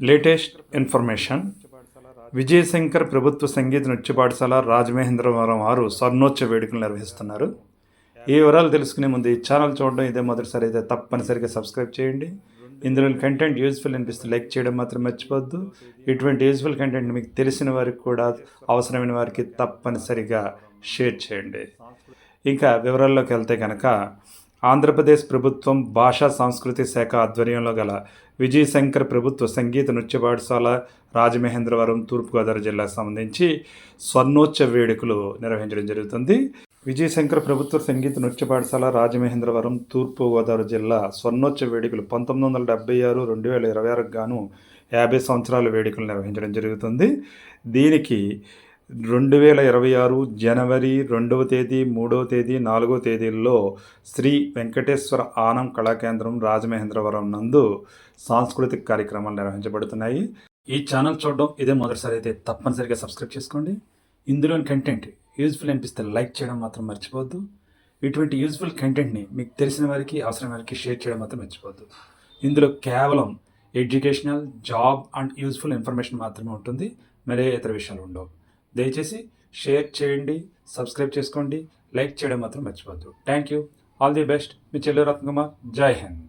Latest information. Vijayashankar ప్రభుత్వ సంగీత నృత్య పాఠశాల రాజమహేంద్రవరం వారు స్వర్ణోత్సవ వేడుకలు నిర్వహిస్తున్నారు. ఈ వివరాలు తెలుసుకునే ముందు ఈ ఛానల్ చూడడం ఇదే మొదటిసారి అయితే తప్పనిసరిగా సబ్స్క్రైబ్ చేయండి. ఇందులో కంటెంట్ యూజ్ఫుల్ అనిపిస్తే లైక్ చేయడం మాత్రం మర్చిపోవద్దు. ఇటువంటి యూజ్ఫుల్ కంటెంట్ మీకు తెలిసిన వారికి కూడా, అవసరమైన వారికి తప్పనిసరిగా షేర్ చేయండి. ఇంకా వివరాల్లోకి వెళ్తే కనుక, ఆంధ్రప్రదేశ్ ప్రభుత్వం భాషా సాంస్కృతిక శాఖ ఆధ్వర్యంలో గల విజయశంకర్ ప్రభుత్వ సంగీత నృత్య పాఠశాల రాజమహేంద్రవరం తూర్పుగోదావరి జిల్లాకు సంబంధించి స్వర్ణోత్సవ వేడుకలు నిర్వహించడం జరుగుతుంది. విజయశంకర్ ప్రభుత్వ సంగీత నృత్య పాఠశాల రాజమహేంద్రవరం తూర్పుగోదావరి జిల్లా స్వర్ణోత్సవ వేడుకలు 1976 2026 గాను 50 సంవత్సరాల వేడుకలు నిర్వహించడం జరుగుతుంది. దీనికి 2026 జనవరి 2వ తేదీ, 3వ తేదీ, 4వ తేదీల్లో శ్రీ వెంకటేశ్వర ఆనం కళాకేంద్రం రాజమహేంద్రవరం నందు సాంస్కృతిక కార్యక్రమాలు నిర్వహించబడుతున్నాయి. ఈ ఛానల్ చూడడం ఇదే మొదటిసారి అయితే తప్పనిసరిగా సబ్స్క్రైబ్ చేసుకోండి. ఇందులోని కంటెంట్ యూజ్ఫుల్ అనిపిస్తే లైక్ చేయడం మాత్రం మర్చిపోవద్దు. ఇటువంటి యూజ్ఫుల్ కంటెంట్ని మీకు తెలిసిన వారికి, అవసరం వారికి షేర్ చేయడం మాత్రం మర్చిపోవద్దు. ఇందులో కేవలం educational, job and useful information మాత్రమే ఉంటుంది. మరే ఇతర విషయాలు ఉండవు. దయచేసి షేర్ చేయండి, సబ్స్క్రైబ్ చేసుకోండి, లైక్ చేయడం మాత్రం మర్చిపోవద్దు. Thank you. All the best. మీ చెల్లి రత్నకుమార్. జై హింద్.